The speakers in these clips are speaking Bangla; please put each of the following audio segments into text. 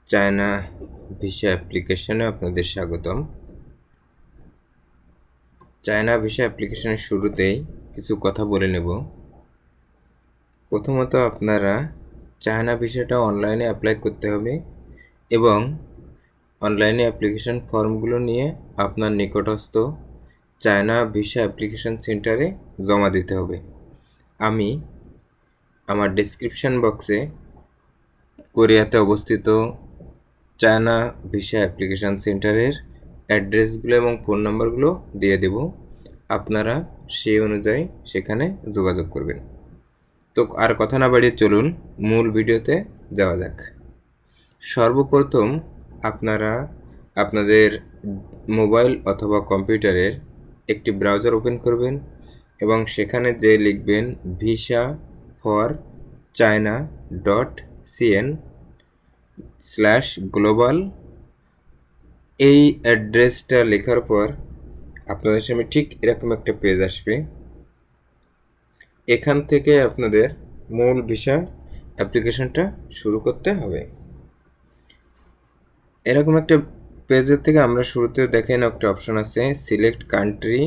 চায়না ভিসা অ্যাপ্লিকেশনে আপনাদের স্বাগতম। চায়না ভিসা অ্যাপ্লিকেশনের শুরুতেই কিছু কথা বলে নেব। প্রথমত আপনারা চায়না ভিসাটা অনলাইনে অ্যাপ্লাই করতে হবে এবং অনলাইনে অ্যাপ্লিকেশন ফর্মগুলো নিয়ে আপনার নিকটস্থ চায়না ভিসা অ্যাপ্লিকেশন সেন্টারে জমা দিতে হবে। আমি আমার ডেসক্রিপশন বক্সে কোরিয়াতে অবস্থিত চায়না ভিসা অ্যাপ্লিকেশন সেন্টারের অ্যাড্রেসগুলো এবং ফোন নাম্বারগুলো দিয়ে দেব। আপনারা সেই অনুযায়ী সেখানে যোগাযোগ করবেন। তো আর কথা না বাড়িয়ে চলুন মূল ভিডিওতে যাওয়া যাক। সর্বপ্রথম আপনারা আপনাদের মোবাইল অথবা কম্পিউটারের একটি ব্রাউজার ওপেন করবেন এবং সেখানে যে লিখবেন visa4china.cn/global। এই অ্যাড্রেসটা লেখার পর আপনাদের সামনে ঠিক এরকম একটা পেজ আসবে। এখান থেকে আপনাদের মূল ভিসা অ্যাপ্লিকেশনটা শুরু করতে হবে। এরকম একটা পেজের থেকে আমরা শুরুতে দেখেন একটা অপশন আছে সিলেক্ট কান্ট্রি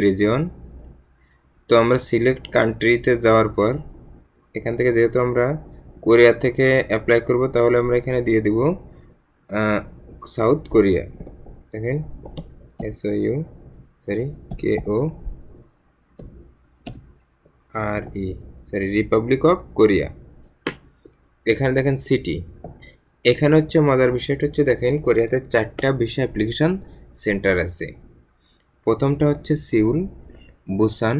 /রিজিয়ন। তো আমরা সিলেক্ট কান্ট্রিতে যাওয়ার পর এখান থেকে যেহেতু আমরা কোরিয়া থেকে অ্যাপ্লাই করব তাহলে আমরা এখানে দিয়ে দেব সাউথ কোরিয়া। দেখেন রিপাবলিক অফ কোরিয়া। এখানে দেখেন সিটি। এখানে হচ্ছে মজার বিষয়টা হচ্ছে দেখেন কোরিয়াতে 4টা ভিসা অ্যাপ্লিকেশন সেন্টার আছে। প্রথমটা হচ্ছে সিউল, বুসান,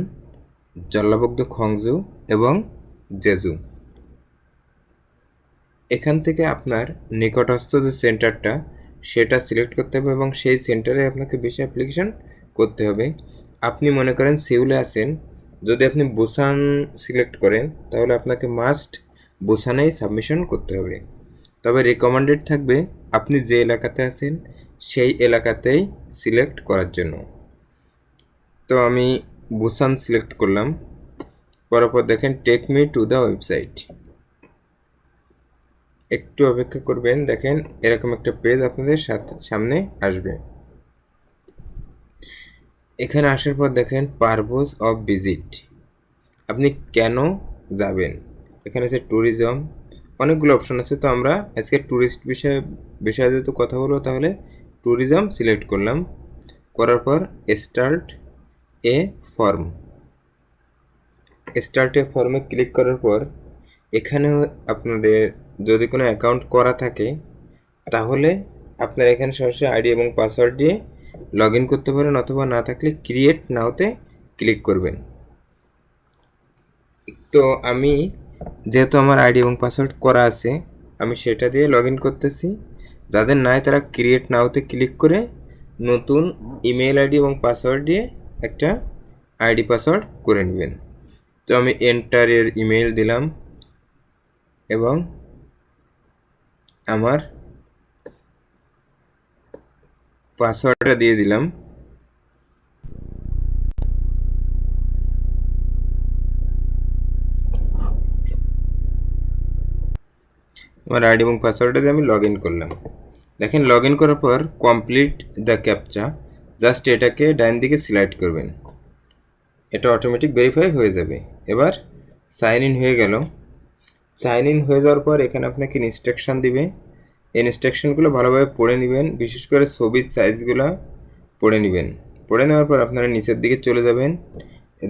জল্লাবগ্দ খংজু এবং জেজু। এখান থেকে আপনার নিকটস্থ যে সেন্টারটা সেটা সিলেক্ট করতে হবে এবং সেই সেন্টারে আপনাকে ভিসা অ্যাপ্লিকেশন করতে হবে। আপনি মনে করেন সিউলে আছেন, যদি আপনি বুসান সিলেক্ট করেন তাহলে আপনাকে মাস্ট বুসানেই সাবমিশন করতে হবে। তবে রিকমেন্ডেড থাকবে আপনি যে এলাকাতে আছেন সেই এলাকাতেই সিলেক্ট করার জন্য। তো আমি বুসান সিলেক্ট করলাম, করার পর দেখেন take me to the website. একটু অপেক্ষা করবেন, দেখেন এরকম একটা পেজ আপনাদের সামনে আসবে। এখানে আসার পর দেখেন পারপোজ অফ ভিজিট, আপনি কেন যাবেন। এখানে আছে ট্যুরিজম, অনেকগুলো অপশন আছে। তো আমরা আজকে ট্যুরিস্ট বিষয়ে যেহেতু কথা বলবো তাহলে ট্যুরিজম সিলেক্ট করলাম, করার পর স্টার্ট এ ফর্মে ক্লিক করার পর এখানে আপনাদের যদি কোনো অ্যাকাউন্ট করা থাকে তাহলে আপনারা এখানে সরাসরি আইডি এবং পাসওয়ার্ড দিয়ে লগ ইন করতে পারেন, অথবা না থাকলে ক্রিয়েট নাওতে ক্লিক করবেন। তো আমি যেহেতু আমার আইডি এবং পাসওয়ার্ড করা আছে আমি সেটা দিয়ে লগ ইন করতেছি। যাদের নাই তারা ক্রিয়েট নাওতে ক্লিক করে নতুন ইমেল আইডি এবং পাসওয়ার্ড দিয়ে একটা আইডি পাসওয়ার্ড করে নেবেন। তো আমি এন্টারের ইমেল দিলাম এবং আমার পাসওয়ার্ডটা দিয়ে দিলাম। আমার আইডি এবং পাসওয়ার্ডটা দিয়ে আমি লগ ইন করলাম। দেখেন লগ ইন করার পর কমপ্লিট দ্য ক্যাপচা, জাস্ট এটাকে ডান দিকে সিলেক্ট করবেন, এটা অটোমেটিক ভেরিফাই হয়ে যাবে। এবার সাইন ইন হয়ে গেল। সাইন ইন হয়ে যাওয়ার পর এখানে আপনাকে ইনস্ট্রাকশান দিবে, ইনস্ট্রাকশনগুলো ভালোভাবে পড়ে নেবেন, বিশেষ করে ছবির সাইজগুলো পড়ে নেবেন। পড়ে নেওয়ার পর আপনারা নিচের দিকে চলে যাবেন,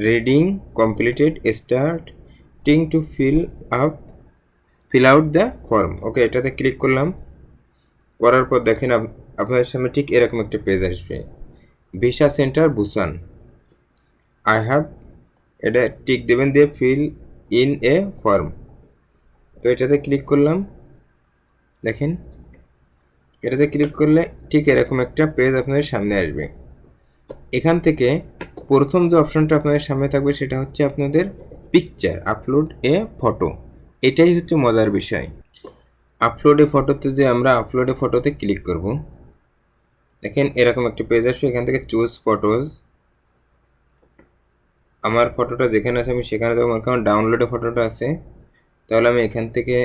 reading completed, starting to fill out the form. Okay, এটাতে ক্লিক করলাম। করার পর দেখেন আপনাদের সামনে ঠিক এরকম একটা পেজ আসবে, visa centre Busan I have, এটা টিক দেবেন দিয়ে ফিল ইন এ ফর্ম। তো এটাতে ক্লিক করলাম। দেখেন এটাতে ক্লিক করলে ঠিক এরকম একটা পেজ আপনাদের সামনে আসবে। এখান থেকে প্রথম যে অপশনটা আপনাদের সামনে থাকবে সেটা হচ্ছে আপনাদের পিকচার, আপলোড এ ফটো। এটাই হচ্ছে মজার বিষয়। আপলোড এ ফটোতে যে আমরা আপলোড এ ফটোতে ক্লিক করব, দেখেন এরকম একটা পেজ আসবে। এখান থেকে চুজ ফটোজ, আমার ফটোটা যেখানে আছে আমি সেখানে দেবো। কারণ ডাউনলোডে ফটোটা আছে, তাহলে আমি এখান থেকে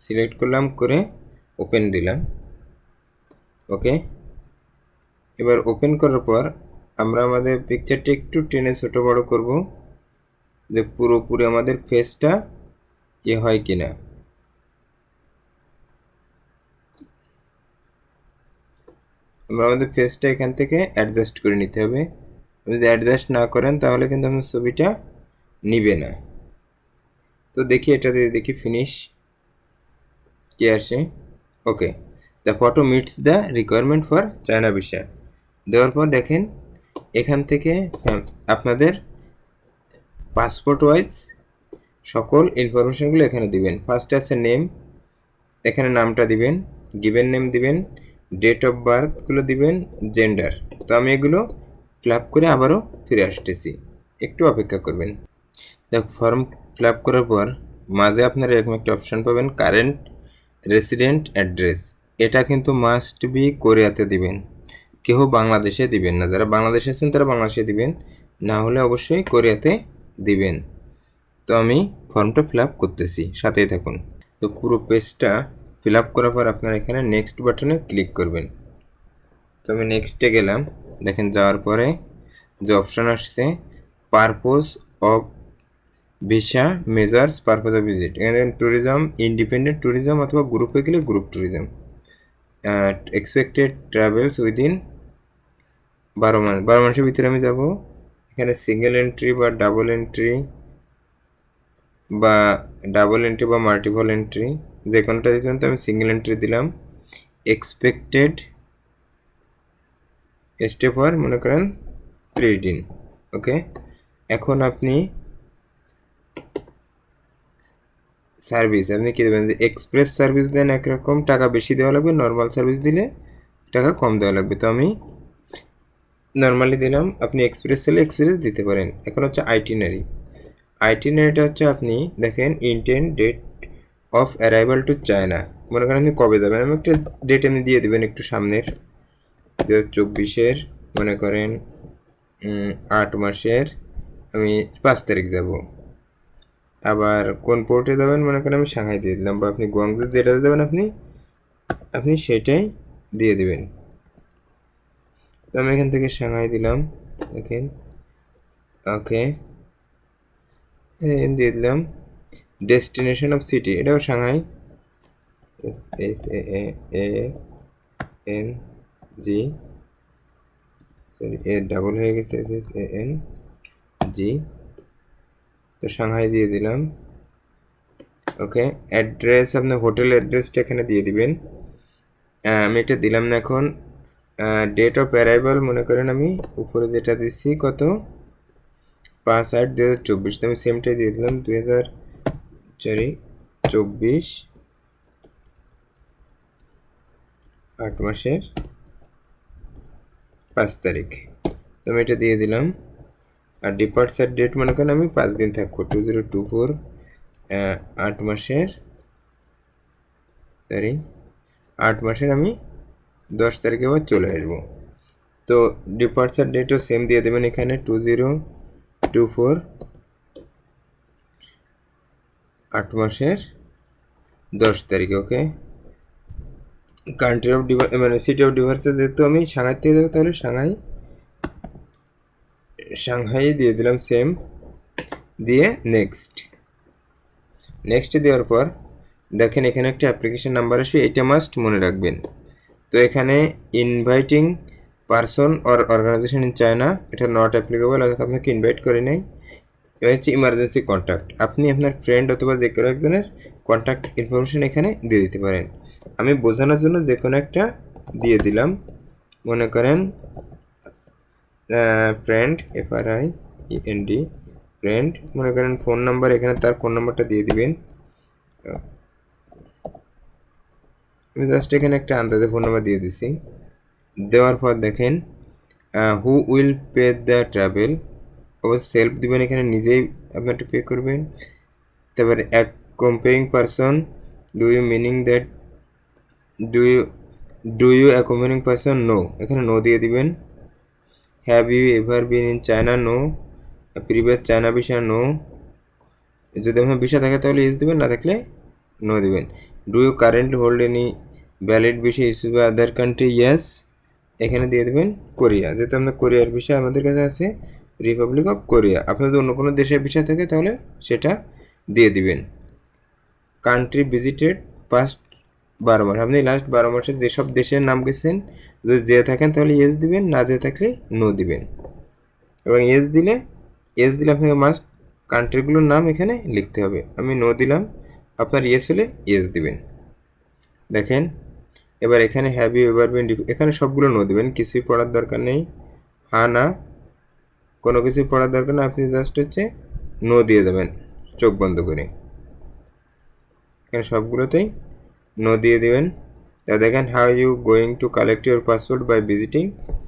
সিলেক্ট করলাম, করে ওপেন দিলাম। ওকে, এবার ওপেন করার পর আমরা আমাদের পিকচারটা একটু টেনে ছোট বড় করব, যে পুরোপুরি আমাদের ফেসটা হয় কিনা। আমরা আমাদের ফেসটা এখান থেকে অ্যাডজাস্ট করে নিতে হবে। যদি অ্যাডজাস্ট না করেন তাহলে কিন্তু আপনার ছবিটা নিবে না। তো দেখি এটা দিয়ে দেখি ফিনিশ কি আসে। Okay, the photo meets the requirement for China visa দেওয়ার পর দেখেন এখান থেকে আপনাদের পাসপোর্ট ওয়াইজ সকল ইনফরমেশনগুলো এখানে দিবেন। ফার্স্টে আছে নেম, এখানে নামটা দিবেন, গিভেন নেম দিবেন, ডেট অফ বার্থগুলো দিবেন, জেন্ডার। তো আমি এগুলো ফিল আপ করে আবারও ফিরে আসতেছি, একটু অপেক্ষা করবেন। দেখ, ফর্ম ফিল আপ করার পর মাঝে আপনারা এরকম একটা অপশান পাবেন, কারেন্ট রেসিডেন্ট অ্যাড্রেস। এটা কিন্তু মাস্ট বি কোরিয়াতে দিবেন, কেউ বাংলাদেশে দিবেন না। যারা বাংলাদেশে আছেন তারা বাংলাদেশে দিবেন, না হলে অবশ্যই কোরিয়াতে দিবেন। তো আমি ফর্মটা ফিল আপ করতেছি, সাথেই থাকুন। তো পুরো পেজটা ফিল আপ করার পর আপনারা এখানে নেক্সট বাটনে ক্লিক করবেন। তো আমি নেক্সটে গেলাম। দেখেন যাওয়ার পরে যে অপশান আসছে purpose of visa measures purpose of visit, এখানে ট্যুরিজম, ইন্ডিপেন্ডেন্ট ট্যুরিজম অথবা গ্রুপে গেলে group tourism, expected travels within 12 মাসের ভিতরে আমি যাব। এখানে সিঙ্গেল এন্ট্রি বা ডাবল এন্ট্রি বা মাল্টিপল এন্ট্রি, যে কোনোটা দিতাম। তো আমি সিঙ্গেল এন্ট্রি দিলাম। এক্সপেক্টেড স্টে ফর মনে করেন 30 দিন। ওকে, এখন আপনি সার্ভিস আপনি কী দেবেন, যে এক্সপ্রেস সার্ভিস দেন একরকম টাকা বেশি দেওয়া লাগবে, নর্মাল সার্ভিস দিলে টাকা কম দেওয়া লাগবে। তো আমি নর্মালি দিলাম, আপনি এক্সপ্রেস চাইলে এক্সপ্রেস দিতে পারেন। এখন হচ্ছে আইটিনারিটা হচ্ছে আপনি দেখেন intent date of arrival to China, মনে করেন আপনি কবে যাবেন। আমি একটা ডেট এমনি দিয়ে দেবেন একটু সামনের, 2024 মনে করেন 8 মাসের আমি 5 তারিখ যাব। আবার কোন পোর্টে যাবেন মনে করেন আমি সাংহাই দিয়ে দিলাম, বা আপনি গুয়াংজু যেটাতে যাবেন আপনি সেটাই দিয়ে দিবেন। তো আমি এখান থেকে সাংহাই দিলাম, দেখেন। ওকে, দিয়ে দিলাম। ডেস্টিনেশন অফ সিটি, এটাও সাংহাই, SAAN G, সরি এ ডাবল হয়ে গেছে, SSANG। তো সাংহাই দিয়ে দিলাম। ওকে, অ্যাড্রেস আপনার হোটেল অ্যাড্রেসটা এখানে দিয়ে দিবেন। আমি এটা দিলাম না এখন। ডেট অফ অ্যারাইভাল মনে করেন আমি উপরে যেটা দিচ্ছি কত, 5/8/2024। তো আমি সেমটাই দিয়ে দিলাম 2024 8 মাসের 5 তারিখ। তো আমি এটা দিয়ে দিলাম। আর ডিপার্চার ডেট মনে করেন আমি 5 দিন থাকবো, 2024 8 মাসের 8 মাসের আমি 10 তারিখে আবার চলে আসবো। তো ডিপার্চার ডেটও সেম দিয়ে দেবেন এখানে, 2024 8 মাসের 10 তারিখে। ওকে, কান্ট্রি অফ মানে সিটি অফ ডিপার্চার যেহেতু আমি সাংহাই থেকে দেবো, তাহলে সাংহাই দিয়ে দিলাম সেম, দিয়ে নেক্সট দেওয়ার পর দেখেন এখানে একটা অ্যাপ্লিকেশন নাম্বার আসবে, এটা মাস্ট মনে রাখবেন। তো এখানে inviting person or organization in China, এটা নট অ্যাপ্লিকেবল, অর্থাৎ আপনাকে ইনভাইট করে নেই। এটা হচ্ছে ইমার্জেন্সি কন্ট্যাক্ট, আপনি আপনার ফ্রেন্ড অথবা যে কোনো একজনের কন্ট্যাক্ট ইনফরমেশন এখানে দিয়ে দিতে পারেন। আমি বোঝানোর জন্য যে কোনো একটা দিয়ে দিলাম, মনে করেন ফ্রেন্ড, FRIEND ফ্রেন্ড, মনে করেন ফোন নাম্বার, এখানে তার ফোন নাম্বারটা দিয়ে দিবেন। আমি জাস্ট এখানে একটা আন্দাজে ফোন নাম্বার দিয়ে দিছি। দেওয়ার পর দেখেন who will pay the travel, অবশ্যই সেলফ দিবেন, এখানে নিজেই আপনার পে করবেন। তারপরে accompanying person, do you meaning that, do you accompanying person, no, এখানে নো দিয়ে দিবেন। Have you ever been in China, no. Previous China visa, no. যদি আপনার ভিসা থাকে তাহলে ইয়েস দিবেন, না থাকলে নো দিবেন। Do you currently hold any valid visa issue by other country yes, এখানে দিয়ে দেবেন কোরিয়া, যেহেতু আমরা কোরিয়ার ভিসা আমাদের কাছে আছে, রিপাবলিক অফ কোরিয়া। আপনাদের অন্য কোনো দেশের ভিসা থাকে তাহলে সেটা দিয়ে দিবেন। কান্ট্রি ভিজিটেড পাস্ট 12 মাস, আপনি লাস্ট 12 মাসে যেসব দেশের নাম গেছেন যদি যেয়ে থাকেন তাহলে ইয়েস দিবেন, না যেয়ে থাকলে নো দিবেন। এবং ইয়েস দিলে আপনাকে মাস্ট কান্ট্রিগুলোর নাম এখানে লিখতে হবে। আমি নো দিলাম, আপনার ইয়েস হলে ইয়েস দিবেন। দেখেন এবার এখানে হ্যাভ ইউ এভার বিন, এখানে সবগুলো নো দিবেন, কিছুই পড়ার দরকার নেই, হ্যাঁ না কোনো কিছুই পড়ার দরকার না, আপনি জাস্ট হচ্ছে নো দিয়ে দেবেন চোখ বন্ধ করে। এখানে সবগুলোতেই নো দিয়ে দেবেন। তা দেখেন how you going to collect your passport by visiting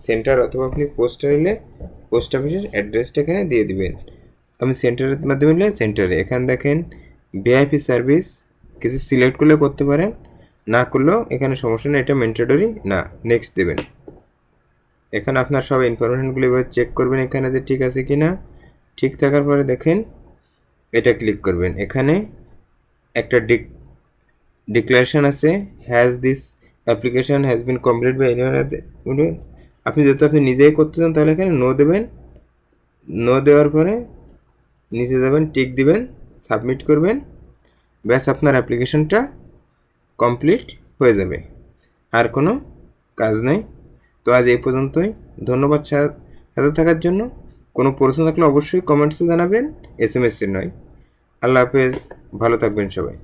centre, অথবা আপনি পোস্টে নিলে পোস্ট অফিসের অ্যাড্রেসটা এখানে দিয়ে দিবেন। আমি সেন্টারের মাধ্যমে নিলে সেন্টারে। এখানে দেখেন ভিআইপি সার্ভিস কিছু সিলেক্ট করলে করতে পারেন, না করলেও এখানে সমস্যা নেই, এটা ম্যান্ডেটরি না, নেক্সট দেবেন। এখানে আপনার সব ইনফরমেশনগুলো এবার চেক করবেন এখানে যে ঠিক আছে কি না। ঠিক থাকার পরে দেখেন এটা ক্লিক করবেন। এখানে একটা ডিক্লারেশন আছে, has this application has been complete by anyone, আপনি যেহেতু আপনি নিজেই করতে চান তাহলে এখানে নো দেবেন। নো দেওয়ার পরে নিচে যাবেন, টিক দিবেন, সাবমিট করবেন, ব্যাস আপনার অ্যাপ্লিকেশনটা কমপ্লিট হয়ে যাবে, আর কোনো কাজ নেই। তো আজ এই পর্যন্তই, ধন্যবাদ সাথে থাকার জন্য। কোনো প্রশ্ন থাকলে অবশ্যই কমেন্টসে জানাবেন, SMS নয়। আল্লাহ হাফেজ, ভালো থাকবেন সবাই।